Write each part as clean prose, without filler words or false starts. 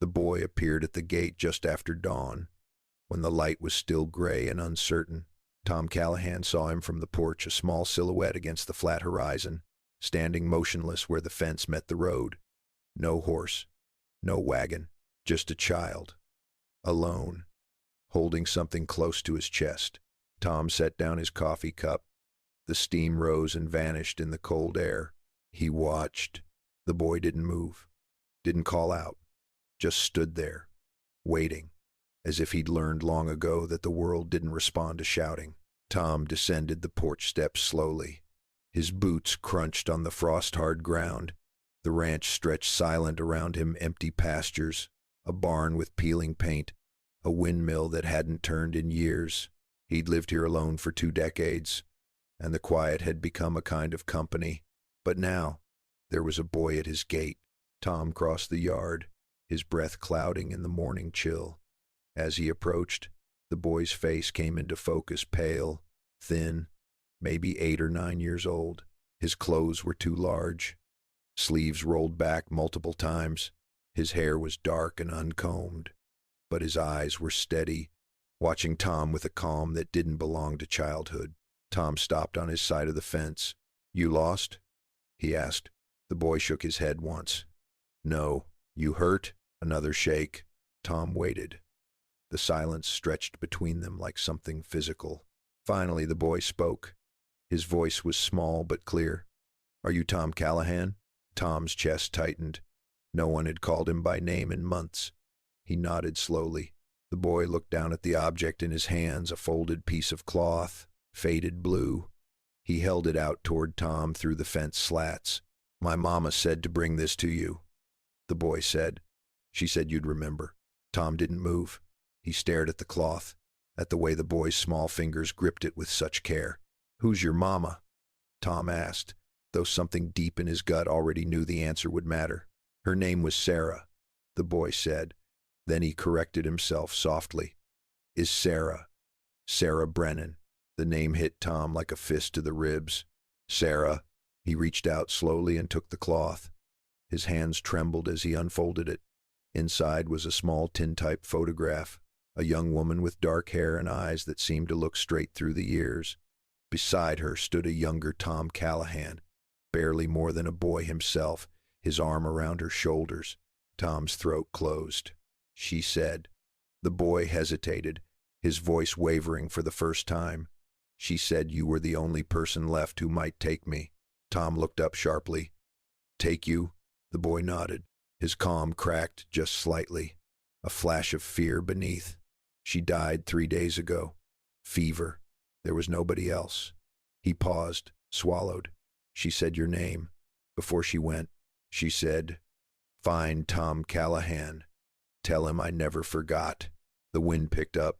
The boy appeared at the gate just after dawn, when the light was still gray and uncertain. Tom Callahan saw him from the porch, a small silhouette against the flat horizon, standing motionless where the fence met the road. No horse, no wagon, just a child. Alone, holding something close to his chest. Tom set down his coffee cup. The steam rose and vanished in the cold air. He watched. The boy didn't move, didn't call out, just stood there, waiting, as if he'd learned long ago that the world didn't respond to shouting. Tom descended the porch steps slowly. His boots crunched on the frost-hard ground. The ranch stretched silent around him, empty pastures, a barn with peeling paint, a windmill that hadn't turned in years. He'd lived here alone for 2 decades, and the quiet had become a kind of company. But now, there was a boy at his gate. Tom crossed the yard, his breath clouding in the morning chill. As he approached, the boy's face came into focus, pale, thin, maybe 8 or 9 years old. His clothes were too large, sleeves rolled back multiple times. His hair was dark and uncombed, but his eyes were steady, watching Tom with a calm that didn't belong to childhood. Tom stopped on his side of the fence. "You lost?" he asked. The boy shook his head once. "No. You hurt?" Another shake. Tom waited. The silence stretched between them like something physical. Finally, the boy spoke. His voice was small but clear. "Are you Tom Callahan?" Tom's chest tightened. No one had called him by name in months. He nodded slowly. The boy looked down at the object in his hands, a folded piece of cloth, faded blue. He held it out toward Tom through the fence slats. "My mama said to bring this to you," the boy said. "She said you'd remember." Tom didn't move. He stared at the cloth, at the way the boy's small fingers gripped it with such care. "Who's your mama?" Tom asked, though something deep in his gut already knew the answer would matter. "Her name was Sarah," the boy said. Then he corrected himself softly. "Is Sarah Brennan." The name hit Tom like a fist to the ribs. "Sarah." He reached out slowly and took the cloth. His hands trembled as he unfolded it. Inside was a small tintype photograph, a young woman with dark hair and eyes that seemed to look straight through the years. Beside her stood a younger Tom Callahan, barely more than a boy himself, his arm around her shoulders. Tom's throat closed. "She said." The boy hesitated, his voice wavering for the first time. "She said you were the only person left who might take me." Tom looked up sharply. "Take you?" The boy nodded. His calm cracked just slightly, a flash of fear beneath. "She died 3 days ago. Fever. There was nobody else." He paused, swallowed. "She said your name. Before she went, she said, 'Find Tom Callahan. Tell him I never forgot.'" The wind picked up,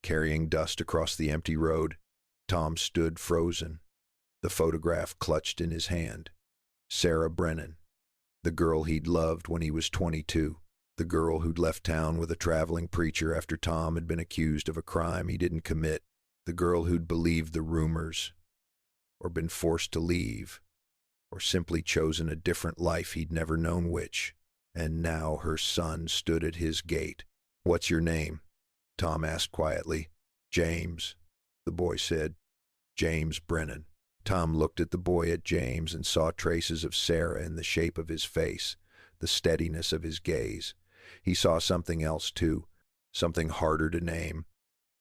carrying dust across the empty road. Tom stood frozen, the photograph clutched in his hand. Sarah Brennan, the girl he'd loved when he was 22, the girl who'd left town with a traveling preacher after Tom had been accused of a crime he didn't commit, the girl who'd believed the rumors, or been forced to leave, or simply chosen a different life he'd never known which. And now her son stood at his gate. "What's your name?" Tom asked quietly. "James," the boy said. "James Brennan." Tom looked at the boy, at James, and saw traces of Sarah in the shape of his face, the steadiness of his gaze. He saw something else, too, something harder to name,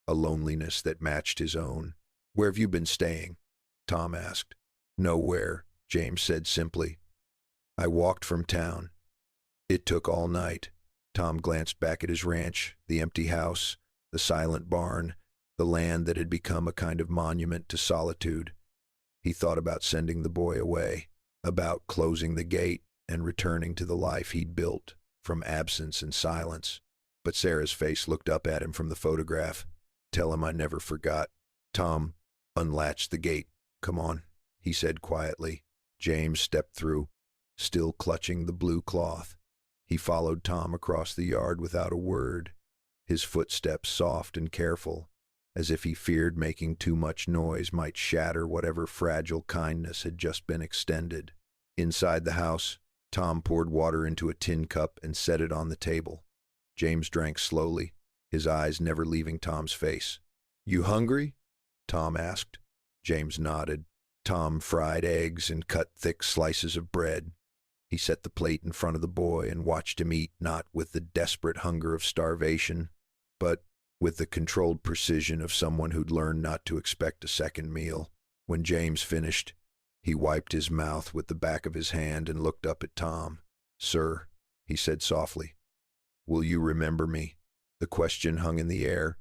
a loneliness that matched his own. "Where have you been staying?" Tom asked. "Nowhere," James said simply. "I walked from town. It took all night." Tom glanced back at his ranch, the empty house, the silent barn, the land that had become a kind of monument to solitude. He thought about sending the boy away, about closing the gate and returning to the life he'd built from absence and silence. But Sarah's face looked up at him from the photograph. "Tell him I never forgot." Tom unlatched the gate. "Come on," he said quietly. James stepped through, still clutching the blue cloth. He followed Tom across the yard without a word, his footsteps soft and careful, as if he feared making too much noise might shatter whatever fragile kindness had just been extended. Inside the house, Tom poured water into a tin cup and set it on the table. James drank slowly, his eyes never leaving Tom's face. "You hungry?" Tom asked. James nodded. Tom fried eggs and cut thick slices of bread. He set the plate in front of the boy and watched him eat, not with the desperate hunger of starvation, but with the controlled precision of someone who'd learned not to expect a second meal. When James finished, he wiped his mouth with the back of his hand and looked up at Tom. "Sir," he said softly, "will you remember me?" The question hung in the air,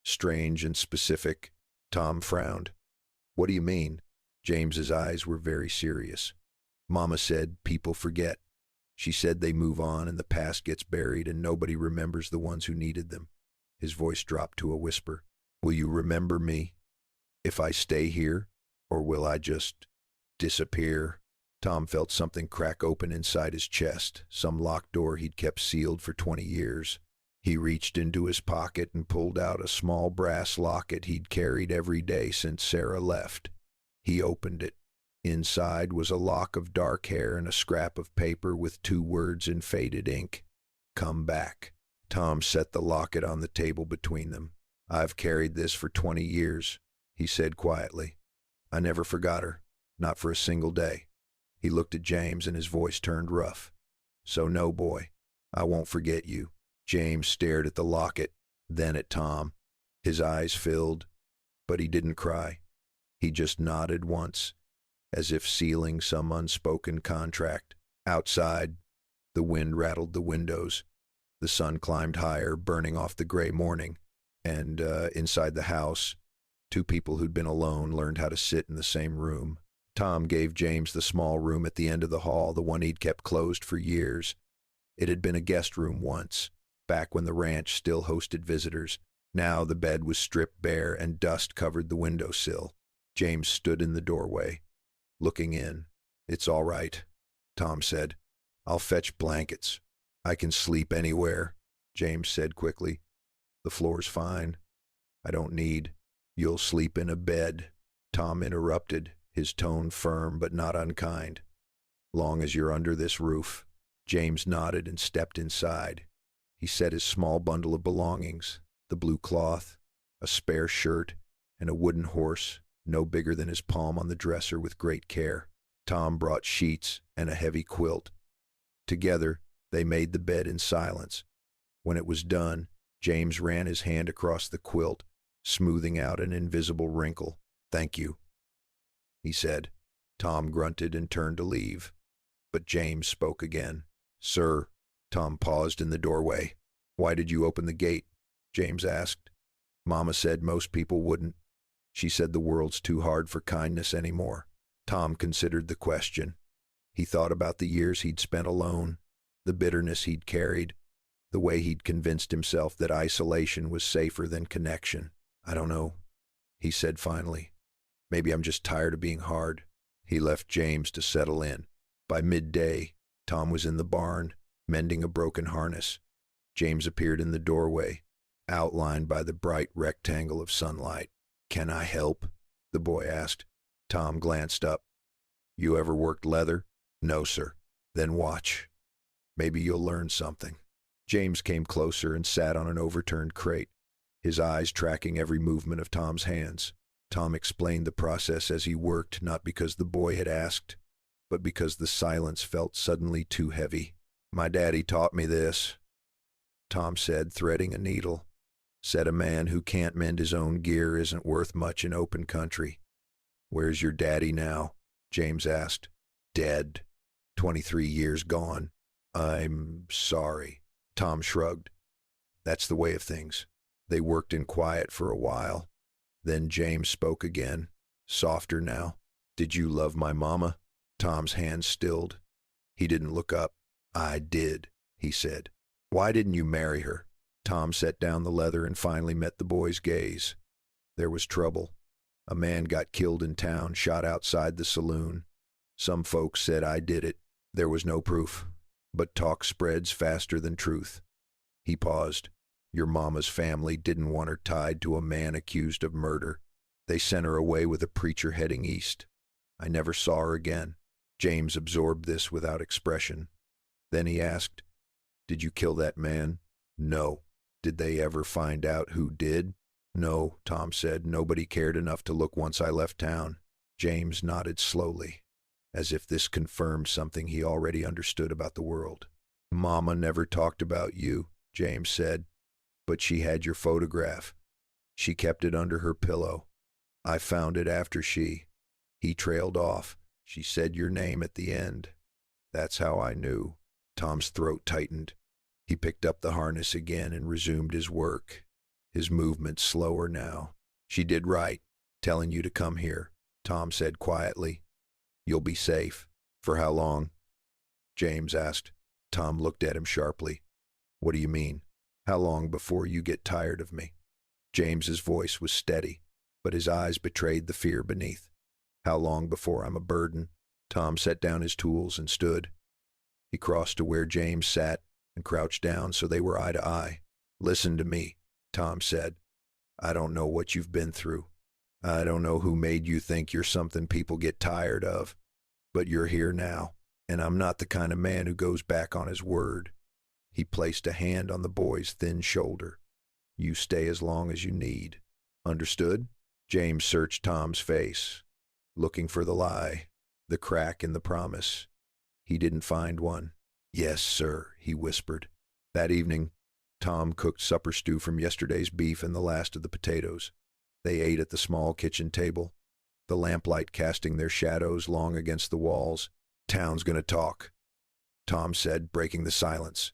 strange and specific. Tom frowned. "What do you mean?" James's eyes were very serious. "Mama said people forget. She said they move on and the past gets buried and nobody remembers the ones who needed them." His voice dropped to a whisper. "Will you remember me if I stay here, or will I just disappear?" Tom felt something crack open inside his chest, some locked door he'd kept sealed for 20 years. He reached into his pocket and pulled out a small brass locket he'd carried every day since Sarah left. He opened it. Inside was a lock of dark hair and a scrap of paper with 2 words in faded ink. "Come back." Tom set the locket on the table between them. "I've carried this for 20 years, he said quietly. "I never forgot her, not for a single day." He looked at James and his voice turned rough. "So no, boy, I won't forget you." James stared at the locket, then at Tom. His eyes filled, but he didn't cry. He just nodded once, as if sealing some unspoken contract. Outside, the wind rattled the windows. The sun climbed higher, burning off the gray morning. And inside the house, 2 people who'd been alone learned how to sit in the same room. Tom gave James the small room at the end of the hall, the one he'd kept closed for years. It had been a guest room once, back when the ranch still hosted visitors. Now the bed was stripped bare and dust covered the windowsill. James stood in the doorway, looking in. "It's all right," Tom said. "I'll fetch blankets. I can sleep anywhere," James said quickly. "The floor's fine. I don't need—" "You'll sleep in a bed," Tom interrupted, his tone firm but not unkind. "Long as you're under this roof." James nodded and stepped inside. He set his small bundle of belongings, the blue cloth, a spare shirt, and a wooden horse, no bigger than his palm, on the dresser with great care. Tom brought sheets and a heavy quilt. Together, they made the bed in silence. When it was done, James ran his hand across the quilt, smoothing out an invisible wrinkle. "Thank you," he said. Tom grunted and turned to leave, but James spoke again. "Sir." Tom paused in the doorway. "Why did you open the gate?" James asked. "Mama said most people wouldn't. She said the world's too hard for kindness anymore." Tom considered the question. He thought about the years he'd spent alone, the bitterness he'd carried, the way he'd convinced himself that isolation was safer than connection. "I don't know," he said finally. "Maybe I'm just tired of being hard." He left James to settle in. By midday, Tom was in the barn, mending a broken harness. James appeared in the doorway, outlined by the bright rectangle of sunlight. "Can I help?" the boy asked. Tom glanced up. "You ever worked leather?" "No, sir." "Then watch. Maybe you'll learn something." James came closer and sat on an overturned crate, his eyes tracking every movement of Tom's hands. Tom explained the process as he worked, not because the boy had asked, but because the silence felt suddenly too heavy. "My daddy taught me this," Tom said, threading a needle. "Said a man who can't mend his own gear isn't worth much in open country." "Where's your daddy now?" James asked. "Dead. 23 years gone." "I'm sorry." Tom shrugged. "That's the way of things." They worked in quiet for a while. Then James spoke again, softer now. "Did you love my mama?" Tom's hands stilled. He didn't look up. "I did," he said. "Why didn't you marry her?" Tom set down the leather and finally met the boy's gaze. "There was trouble. A man got killed in town, shot outside the saloon. Some folks said I did it. There was no proof, but talk spreads faster than truth." He paused. "Your mama's family didn't want her tied to a man accused of murder. They sent her away with a preacher heading east. I never saw her again." James absorbed this without expression. Then he asked, "Did you kill that man?" No. Did they ever find out who did? No, Tom said. Nobody cared enough to look once I left town. James nodded slowly, as if this confirmed something he already understood about the world. Mama never talked about you, James said, but she had your photograph. She kept it under her pillow. I found it after he trailed off. She said your name at the end. That's how I knew. Tom's throat tightened. He picked up the harness again and resumed his work, his movements slower now. She did right, telling you to come here, Tom said quietly. You'll be safe. For how long? James asked. Tom looked at him sharply. What do you mean? How long before you get tired of me? James's voice was steady, but his eyes betrayed the fear beneath. How long before I'm a burden? Tom set down his tools and stood. He crossed to where James sat and crouched down so they were eye to eye. Listen to me, Tom said. I don't know what you've been through. I don't know who made you think you're something people get tired of. But you're here now, and I'm not the kind of man who goes back on his word. He placed a hand on the boy's thin shoulder. You stay as long as you need. Understood? James searched Tom's face, looking for the lie, the crack in the promise. He didn't find one. Yes, sir, he whispered. That evening, Tom cooked supper stew from yesterday's beef and the last of the potatoes. They ate at the small kitchen table, the lamplight casting their shadows long against the walls. Town's gonna talk, Tom said, breaking the silence.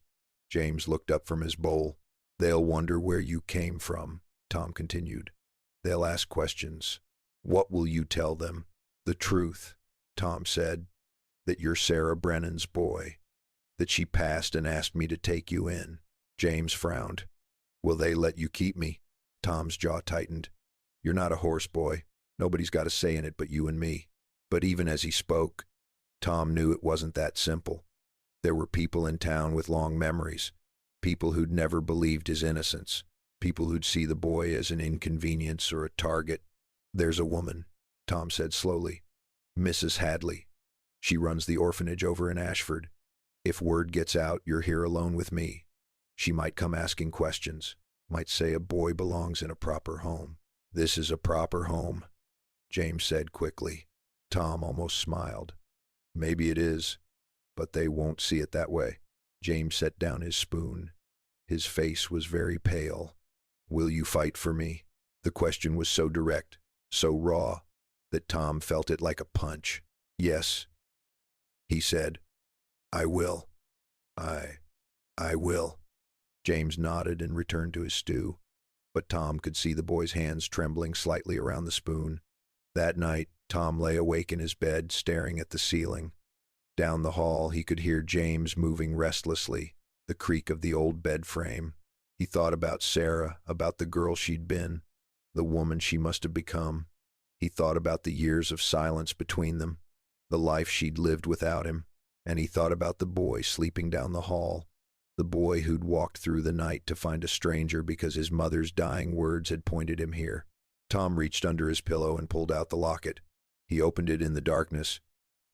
James looked up from his bowl. They'll wonder where you came from, Tom continued. They'll ask questions. What will you tell them? The truth, Tom said, that you're Sarah Brennan's boy, that she passed and asked me to take you in. James frowned. Will they let you keep me? Tom's jaw tightened. You're not a horse boy. Nobody's got a say in it but you and me. But even as he spoke, Tom knew it wasn't that simple. There were people in town with long memories, people who'd never believed his innocence, people who'd see the boy as an inconvenience or a target. There's a woman, Tom said slowly. Mrs. Hadley. She runs the orphanage over in Ashford. If word gets out you're here alone with me, she might come asking questions, might say a boy belongs in a proper home. This is a proper home, James said quickly. Tom almost smiled. Maybe it is, but they won't see it that way. James set down his spoon. His face was very pale. Will you fight for me? The question was so direct, so raw, that Tom felt it like a punch. Yes, he said. I will. I will. James nodded and returned to his stew, but Tom could see the boy's hands trembling slightly around the spoon. That night, Tom lay awake in his bed, staring at the ceiling. Down the hall, he could hear James moving restlessly, the creak of the old bed frame. He thought about Sarah, about the girl she'd been, the woman she must have become. He thought about the years of silence between them, the life she'd lived without him, and he thought about the boy sleeping down the hall, the boy who'd walked through the night to find a stranger because his mother's dying words had pointed him here. Tom reached under his pillow and pulled out the locket. He opened it in the darkness,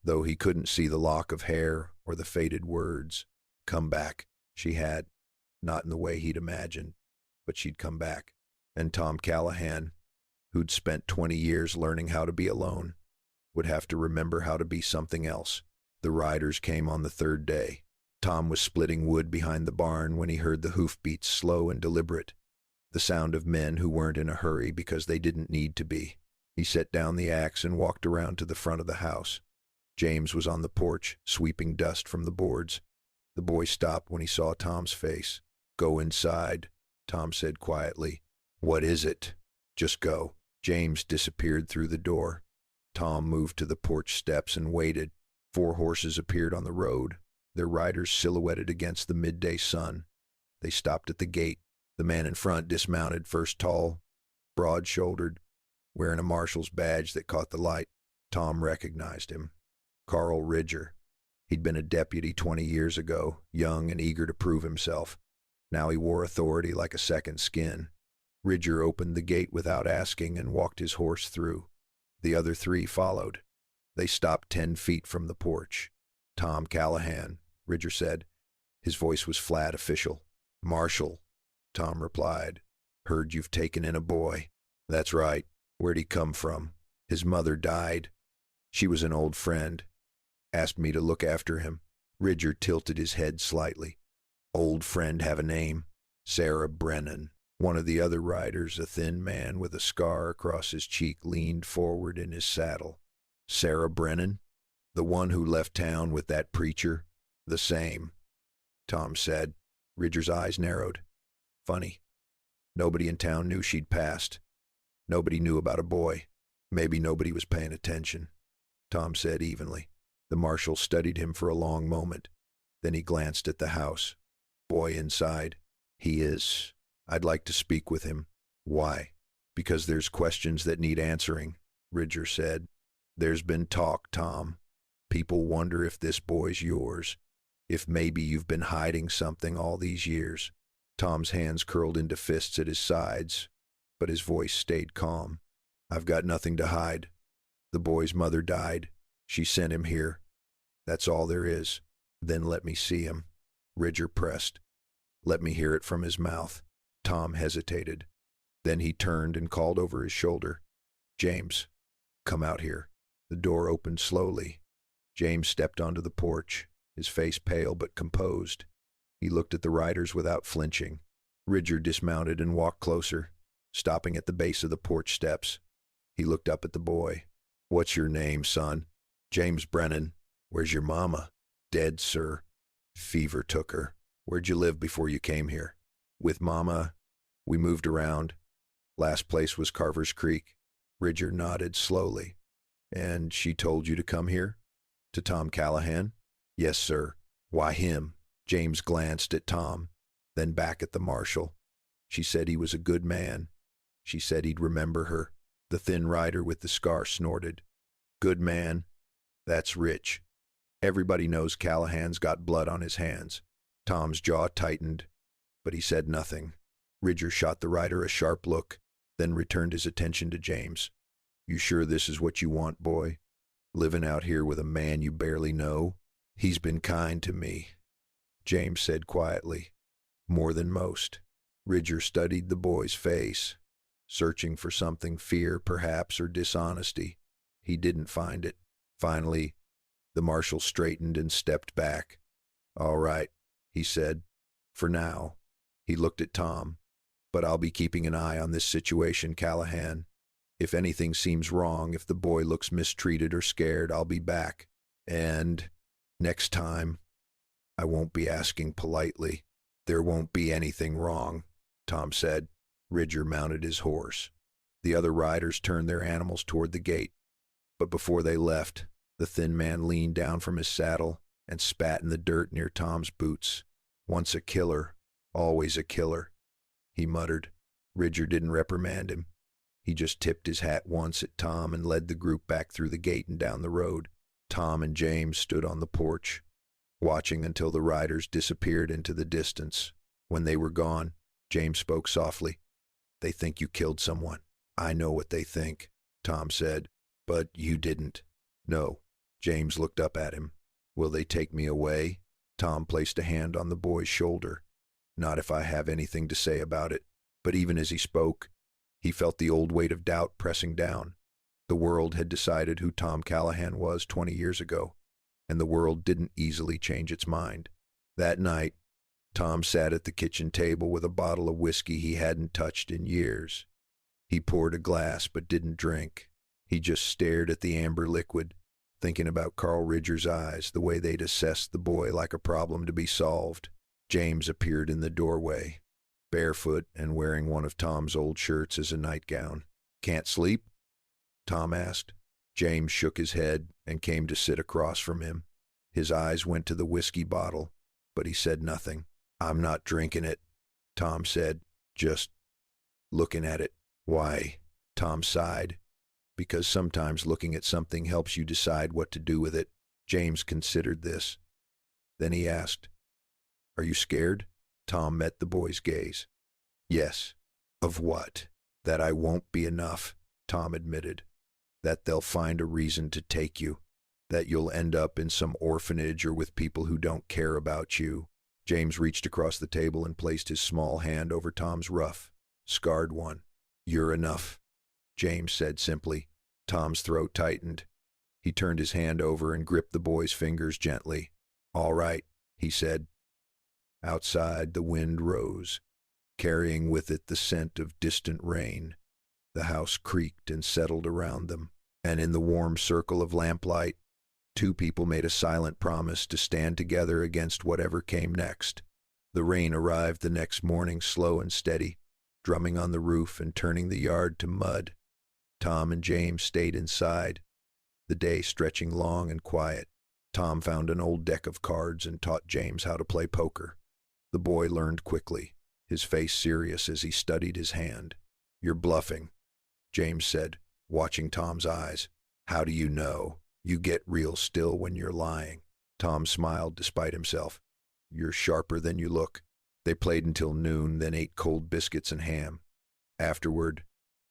though he couldn't see the lock of hair or the faded words. Come back, she had. Not in the way he'd imagined, but she'd come back. And Tom Callahan, who'd spent 20 years learning how to be alone, would have to remember how to be something else. The riders came on the third day. Tom was splitting wood behind the barn when he heard the hoofbeats, slow and deliberate, the sound of men who weren't in a hurry because they didn't need to be. He set down the axe and walked around to the front of the house. James was on the porch, sweeping dust from the boards. The boy stopped when he saw Tom's face. Go inside, Tom said quietly. What is it? Just go. James disappeared through the door. Tom moved to the porch steps and waited. 4 horses appeared on the road, their riders silhouetted against the midday sun. They stopped at the gate. The man in front dismounted, first tall, broad-shouldered, wearing a marshal's badge that caught the light. Tom recognized him. Carl Ridger. He'd been a deputy 20 years ago, young and eager to prove himself. Now he wore authority like a second skin. Ridger opened the gate without asking and walked his horse through. The other 3 followed. They stopped 10 feet from the porch. Tom Callahan, Ridger said. His voice was flat, official. Marshal, Tom replied. Heard you've taken in a boy. That's right. Where'd he come from? His mother died. She was an old friend. Asked me to look after him. Ridger tilted his head slightly. Old friend have a name? Sarah Brennan. One of the other riders, a thin man with a scar across his cheek, leaned forward in his saddle. Sarah Brennan? The one who left town with that preacher? The same, Tom said. Ridger's eyes narrowed. Funny. Nobody in town knew she'd passed. Nobody knew about a boy. Maybe nobody was paying attention, Tom said evenly. The marshal studied him for a long moment. Then he glanced at the house. Boy inside. He is. I'd like to speak with him. Why? Because there's questions that need answering, Ridger said. There's been talk, Tom. People wonder if this boy's yours. If maybe you've been hiding something all these years. Tom's hands curled into fists at his sides, but his voice stayed calm. I've got nothing to hide. The boy's mother died. She sent him here. That's all there is. Then let me see him. Ridger pressed. Let me hear it from his mouth. Tom hesitated. Then he turned and called over his shoulder. James, come out here. The door opened slowly. James stepped onto the porch, his face pale but composed. He looked at the riders without flinching. Ridger dismounted and walked closer, stopping at the base of the porch steps. He looked up at the boy. What's your name, son? James Brennan. Where's your mama? Dead, sir. Fever took her. Where'd you live before you came here? With Mama. We moved around. Last place was Carver's Creek. Ridger nodded slowly. And she told you to come here? To Tom Callahan? Yes, sir. Why him? James glanced at Tom, then back at the marshal. She said he was a good man. She said he'd remember her. The thin rider with the scar snorted. Good man? That's rich. Everybody knows Callahan's got blood on his hands. Tom's jaw tightened, but he said nothing. Ridger shot the rider a sharp look, then returned his attention to James. You sure this is what you want, boy? Living out here with a man you barely know? He's been kind to me, James said quietly. More than most. Ridger studied the boy's face, searching for something, fear perhaps, or dishonesty. He didn't find it. Finally, the marshal straightened and stepped back. All right, he said. For now. He looked at Tom. But I'll be keeping an eye on this situation, Callahan. If anything seems wrong, if the boy looks mistreated or scared, I'll be back. And next time, I won't be asking politely. There won't be anything wrong, Tom said. Ridger mounted his horse. The other riders turned their animals toward the gate. But before they left, the thin man leaned down from his saddle and spat in the dirt near Tom's boots. Once a killer, always a killer, he muttered. Ridger didn't reprimand him. He just tipped his hat once at Tom and led the group back through the gate and down the road. Tom and James stood on the porch, watching until the riders disappeared into the distance. When they were gone, James spoke softly. They think you killed someone. I know what they think, Tom said. But you didn't. No. James looked up at him. Will they take me away? Tom placed a hand on the boy's shoulder. Not if I have anything to say about it. But even as he spoke, he felt the old weight of doubt pressing down. The world had decided who Tom Callahan was 20 years ago, and the world didn't easily change its mind. That night, Tom sat at the kitchen table with a bottle of whiskey he hadn't touched in years. He poured a glass but didn't drink. He just stared at the amber liquid, thinking about Carl Ridger's eyes, the way they'd assessed the boy like a problem to be solved. James appeared in the doorway, barefoot and wearing one of Tom's old shirts as a nightgown. Can't sleep? Tom asked. James shook his head and came to sit across from him. His eyes went to the whiskey bottle, but he said nothing. I'm not drinking it, Tom said, just looking at it. Why? Tom sighed. Because sometimes looking at something helps you decide what to do with it. James considered this. Then he asked, Are you scared? Tom met the boy's gaze. Yes. Of what? That I won't be enough, Tom admitted. That they'll find a reason to take you. That you'll end up in some orphanage or with people who don't care about you. James reached across the table and placed his small hand over Tom's rough, scarred one. "You're enough," James said simply. Tom's throat tightened. He turned his hand over and gripped the boy's fingers gently. "All right," he said. Outside, the wind rose, carrying with it the scent of distant rain. The house creaked and settled around them, and in the warm circle of lamplight, two people made a silent promise to stand together against whatever came next. The rain arrived the next morning, slow and steady, drumming on the roof and turning the yard to mud. Tom and James stayed inside, the day stretching long and quiet. Tom found an old deck of cards and taught James how to play poker. The boy learned quickly, his face serious as he studied his hand. "You're bluffing," James said, watching Tom's eyes. "How do you know? You get real still when you're lying." Tom smiled despite himself. "You're sharper than you look." They played until noon, then ate cold biscuits and ham. Afterward,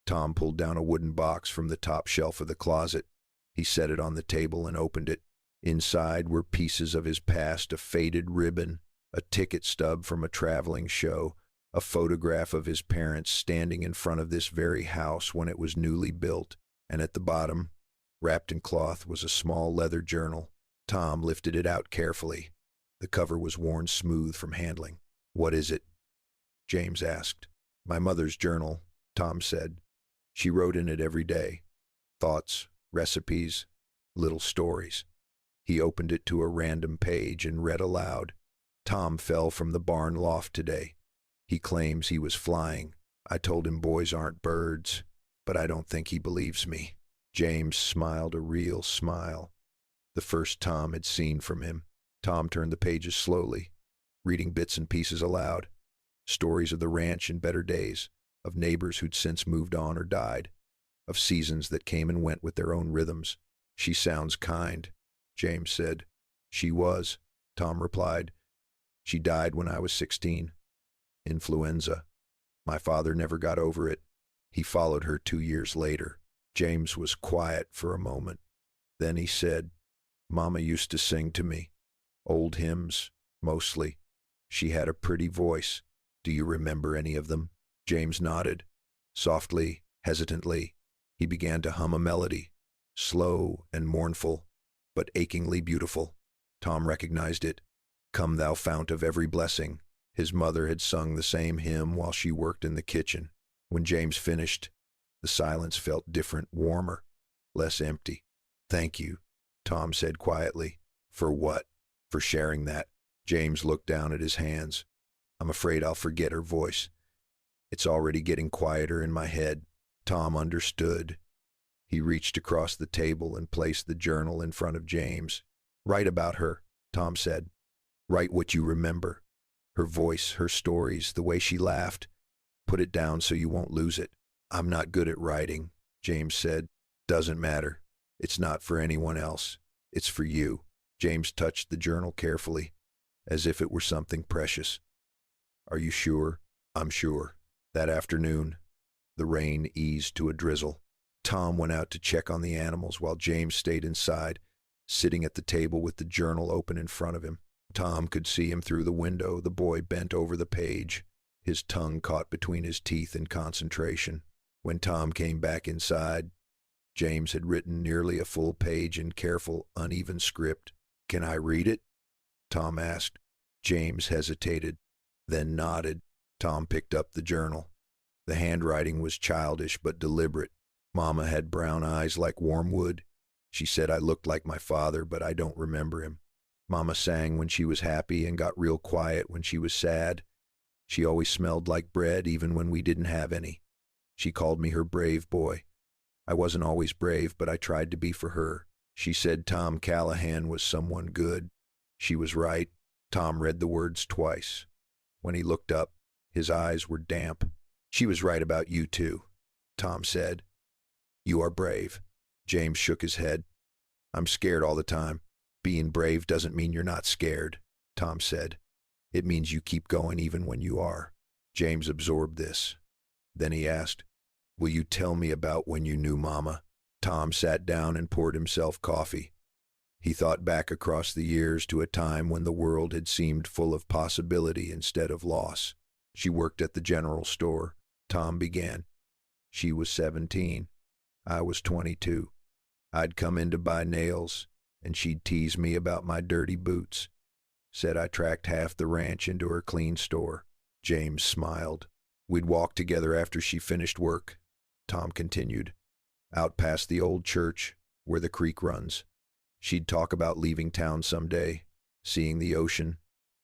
Tom pulled down a wooden box from the top shelf of the closet. He set it on the table and opened it. Inside were pieces of his past, a faded ribbon, a ticket stub from a traveling show, a photograph of his parents standing in front of this very house when it was newly built, and at the bottom, wrapped in cloth, was a small leather journal. Tom lifted it out carefully. The cover was worn smooth from handling. "What is it?" James asked. "My mother's journal," Tom said. "She wrote in it every day. Thoughts, recipes, little stories." He opened it to a random page and read aloud. "Tom fell from the barn loft today. He claims he was flying. I told him boys aren't birds, but I don't think he believes me." James smiled a real smile, the first Tom had seen from him. Tom turned the pages slowly, reading bits and pieces aloud. Stories of the ranch in better days, of neighbors who'd since moved on or died, of seasons that came and went with their own rhythms. "She sounds kind," James said. "She was," Tom replied. "She died when I was 16. Influenza. My father never got over it. He followed her 2 years later." James was quiet for a moment. Then he said, "Mama used to sing to me. Old hymns, mostly. She had a pretty voice. Do you remember any of them?" James nodded. Softly, hesitantly, he began to hum a melody, slow and mournful, but achingly beautiful. Tom recognized it. "Come thou fount of every blessing." His mother had sung the same hymn while she worked in the kitchen. When James finished, the silence felt different, warmer, less empty. "Thank you," Tom said quietly. "For what?" "For sharing that." James looked down at his hands. "I'm afraid I'll forget her voice. It's already getting quieter in my head." Tom understood. He reached across the table and placed the journal in front of James. "Write about her," Tom said. "Write what you remember. Her voice, her stories, the way she laughed. Put it down so you won't lose it." "I'm not good at writing," James said. "Doesn't matter. It's not for anyone else. It's for you." James touched the journal carefully, as if it were something precious. "Are you sure?" "I'm sure." That afternoon, the rain eased to a drizzle. Tom went out to check on the animals while James stayed inside, sitting at the table with the journal open in front of him. Tom could see him through the window, the boy bent over the page, his tongue caught between his teeth in concentration. When Tom came back inside, James had written nearly a full page in careful, uneven script. "Can I read it?" Tom asked. James hesitated, then nodded. Tom picked up the journal. The handwriting was childish but deliberate. "Mama had brown eyes like warm wood. She said I looked like my father, but I don't remember him. Mama sang when she was happy and got real quiet when she was sad. She always smelled like bread even when we didn't have any. She called me her brave boy. I wasn't always brave, but I tried to be for her. She said Tom Callahan was someone good. She was right." Tom read the words twice. When he looked up, his eyes were damp. "She was right about you too," Tom said. "You are brave." James shook his head. "I'm scared all the time." "Being brave doesn't mean you're not scared," Tom said. "It means you keep going even when you are." James absorbed this. Then he asked, "Will you tell me about when you knew Mama?" Tom sat down and poured himself coffee. He thought back across the years to a time when the world had seemed full of possibility instead of loss. She worked at the general store. Tom began. She was 17. I was 22. I'd come in to buy nails, and she'd tease me about my dirty boots. Said I tracked half the ranch into her clean store. James smiled. We'd walk together after she finished work. Tom continued. Out past the old church, where the creek runs. She'd talk about leaving town someday, seeing the ocean.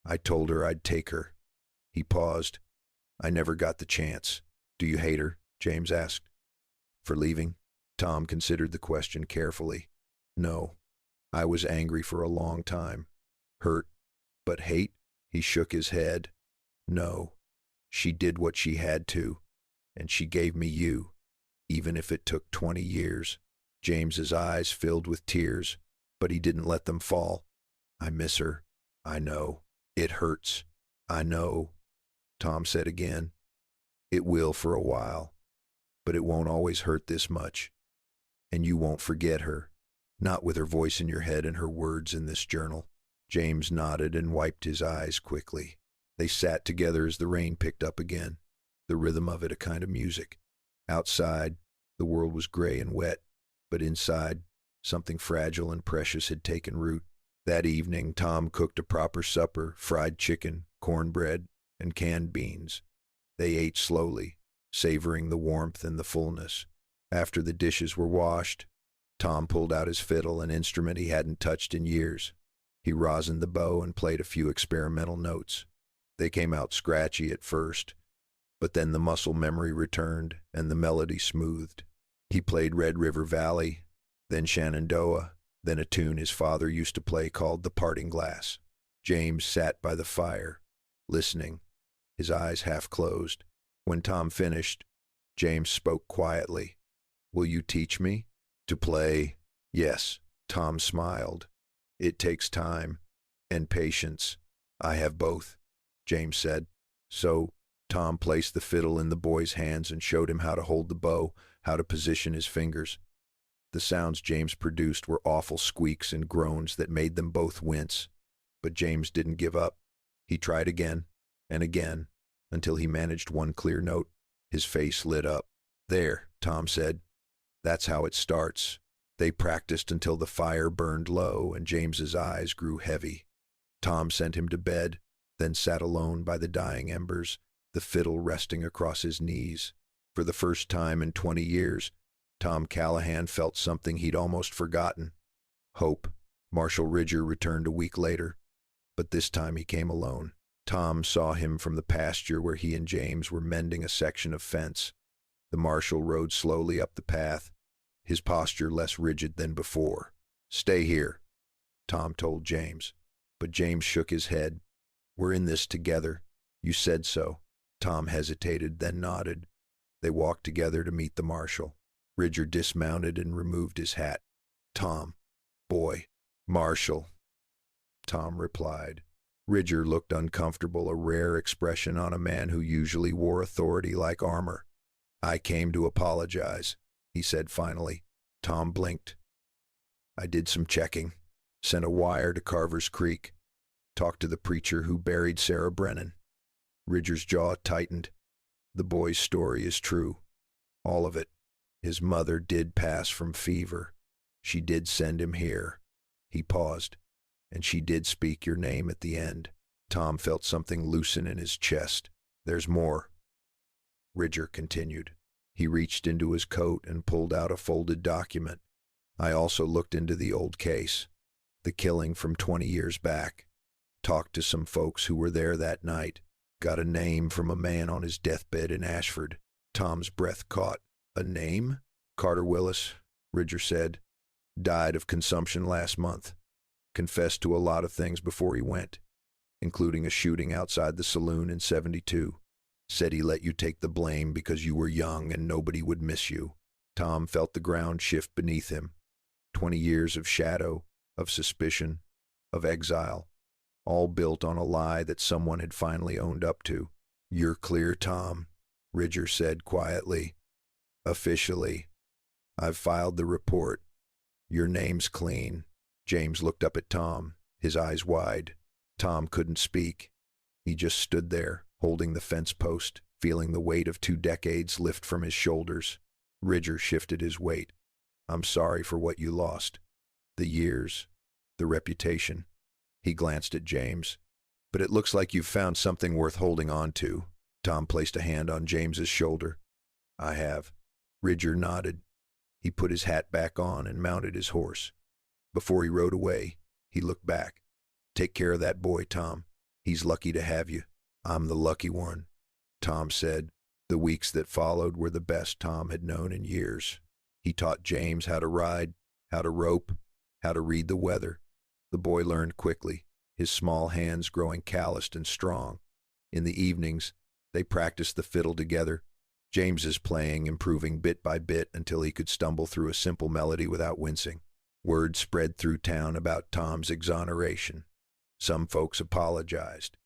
I told her I'd take her. He paused. I never got the chance. Do you hate her? James asked. For leaving? Tom considered the question carefully. No. I was angry for a long time. Hurt. But hate? He shook his head. No. She did what she had to, and she gave me you, even if it took 20 years. James's eyes filled with tears, but he didn't let them fall. I miss her. I know. It hurts. I know. Tom said again. It will for a while, but it won't always hurt this much. And you won't forget her, not with her voice in your head and her words in this journal. James nodded and wiped his eyes quickly. They sat together as the rain picked up again, the rhythm of it a kind of music. Outside, the world was gray and wet, but inside, something fragile and precious had taken root. That evening, Tom cooked a proper supper, fried chicken, cornbread, and canned beans. They ate slowly, savoring the warmth and the fullness. After the dishes were washed, Tom pulled out his fiddle, an instrument he hadn't touched in years. He rosined the bow and played a few experimental notes. They came out scratchy at first, but then the muscle memory returned and the melody smoothed. He played Red River Valley, then Shenandoah, then a tune his father used to play called The Parting Glass. James sat by the fire, listening, his eyes half closed. When Tom finished, James spoke quietly. Will you teach me? To play? Yes. Tom smiled. It takes time and patience. I have both, James said. So, Tom placed the fiddle in the boy's hands and showed him how to hold the bow, how to position his fingers. The sounds James produced were awful squeaks and groans that made them both wince. But James didn't give up. He tried again and again until he managed one clear note. His face lit up. There, Tom said. That's how it starts. They practiced until the fire burned low and James's eyes grew heavy. Tom sent him to bed, then sat alone by the dying embers, the fiddle resting across his knees. For the first time in 20 years, Tom Callahan felt something he'd almost forgotten. Hope. Marshal Ridger returned a week later, but this time he came alone. Tom saw him from the pasture where he and James were mending a section of fence. The marshal rode slowly up the path, his posture less rigid than before. Stay here, Tom told James, but James shook his head. We're in this together. You said so. Tom hesitated, then nodded. They walked together to meet the marshal. Ridger dismounted and removed his hat. Tom. Boy. Marshal. Tom replied. Ridger looked uncomfortable, a rare expression on a man who usually wore authority like armor. I came to apologize, he said finally. Tom blinked. I did some checking, sent a wire to Carver's Creek, talked to the preacher who buried Sarah Brennan. Ridger's jaw tightened. The boy's story is true. All of it. His mother did pass from fever. She did send him here. He paused. And she did speak your name at the end. Tom felt something loosen in his chest. There's more. Ridger continued. He reached into his coat and pulled out a folded document. I also looked into the old case, the killing from 20 years back. Talked to some folks who were there that night. Got a name from a man on his deathbed in Ashford. Tom's breath caught. A name? Carter Willis, Ridger said. Died of consumption last month. Confessed to a lot of things before he went, including a shooting outside the saloon in '72. Said he let you take the blame because you were young and nobody would miss you. Tom felt the ground shift beneath him. 20 years of shadow, of suspicion, of exile, all built on a lie that someone had finally owned up to. You're clear, Tom, Ridger said quietly. Officially. I've filed the report. Your name's clean. James looked up at Tom, his eyes wide. Tom couldn't speak. He just stood there, holding the fence post, feeling the weight of 2 decades lift from his shoulders. Ridger shifted his weight. I'm sorry for what you lost. The years, the reputation. He glanced at James. But it looks like you've found something worth holding on to. Tom placed a hand on James's shoulder. I have. Ridger nodded. He put his hat back on and mounted his horse. Before he rode away, he looked back. Take care of that boy, Tom. He's lucky to have you. I'm the lucky one, Tom said. The weeks that followed were the best Tom had known in years. He taught James how to ride, how to rope, how to read the weather. The boy learned quickly, his small hands growing calloused and strong. In the evenings, they practiced the fiddle together, James's playing improving bit by bit until he could stumble through a simple melody without wincing. Word spread through town about Tom's exoneration. Some folks apologized.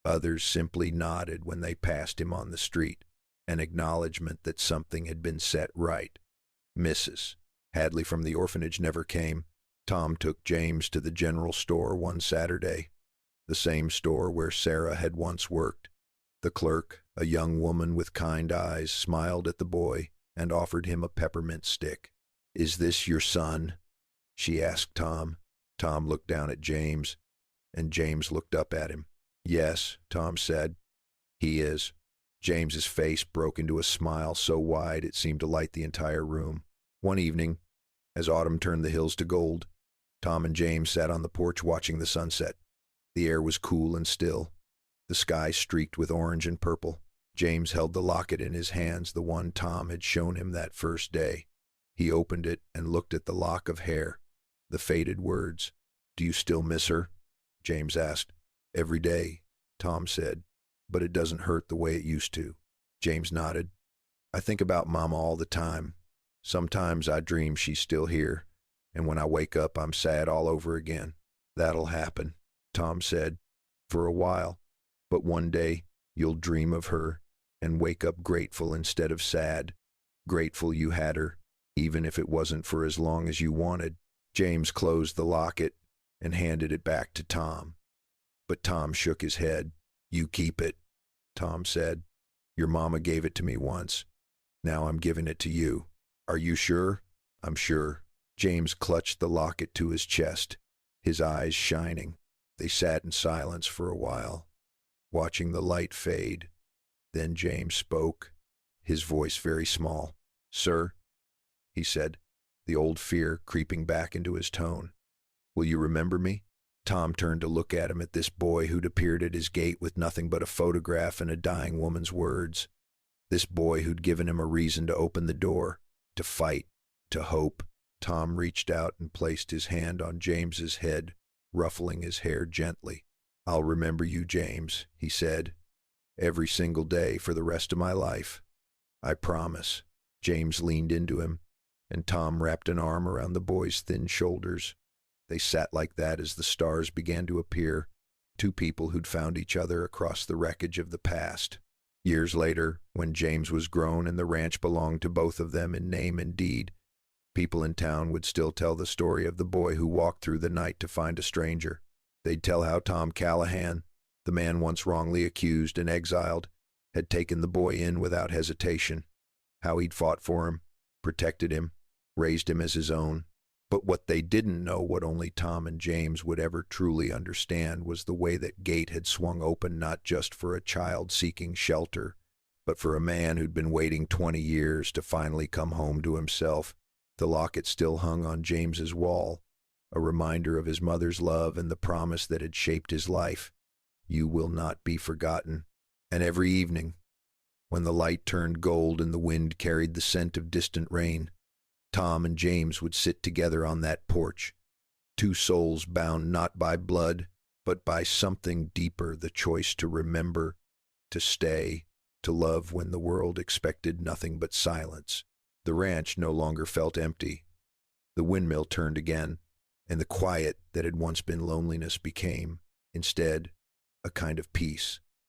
Others simply nodded when they passed him on the street, an acknowledgement that something had been set right. Mrs. Hadley from the orphanage never came. Tom took James to the general store one Saturday, the same store where Sarah had once worked. The clerk, a young woman with kind eyes, smiled at the boy and offered him a peppermint stick. Is this your son? She asked Tom. Tom looked down at James, and James looked up at him. Yes, Tom said. He is. James's face broke into a smile so wide it seemed to light the entire room. One evening, as autumn turned the hills to gold, Tom and James sat on the porch watching the sunset. The air was cool and still, the sky streaked with orange and purple. James held the locket in his hands, the one Tom had shown him that first day. He opened it and looked at the lock of hair, the faded words. Do you still miss her? James asked. Every day, Tom said, but it doesn't hurt the way it used to. James nodded. I think about Mama all the time. Sometimes I dream she's still here, and when I wake up, I'm sad all over again. That'll happen, Tom said, for a while. But one day, you'll dream of her and wake up grateful instead of sad. Grateful you had her, even if it wasn't for as long as you wanted. James closed the locket and handed it back to Tom. But Tom shook his head. You keep it, Tom said. Your mama gave it to me once. Now I'm giving it to you. Are you sure? I'm sure. James clutched the locket to his chest, his eyes shining. They sat in silence for a while, watching the light fade. Then James spoke, his voice very small. Sir, he said, the old fear creeping back into his tone. Will you remember me? Tom turned to look at him, at this boy who'd appeared at his gate with nothing but a photograph and a dying woman's words. This boy who'd given him a reason to open the door, to fight, to hope. Tom reached out and placed his hand on James's head, ruffling his hair gently. I'll remember you, James, he said, every single day for the rest of my life. I promise. James leaned into him, and Tom wrapped an arm around the boy's thin shoulders. They sat like that as the stars began to appear, two people who'd found each other across the wreckage of the past. Years later, when James was grown and the ranch belonged to both of them in name and deed, people in town would still tell the story of the boy who walked through the night to find a stranger. They'd tell how Tom Callahan, the man once wrongly accused and exiled, had taken the boy in without hesitation, how he'd fought for him, protected him, raised him as his own. But what they didn't know, what only Tom and James would ever truly understand, was the way that gate had swung open not just for a child seeking shelter, but for a man who'd been waiting 20 years to finally come home to himself. The locket still hung on James's wall, a reminder of his mother's love and the promise that had shaped his life. You will not be forgotten. And every evening, when the light turned gold and the wind carried the scent of distant rain, Tom and James would sit together on that porch, two souls bound not by blood, but by something deeper, the choice to remember, to stay, to love when the world expected nothing but silence. The ranch no longer felt empty. The windmill turned again, and the quiet that had once been loneliness became, instead, a kind of peace.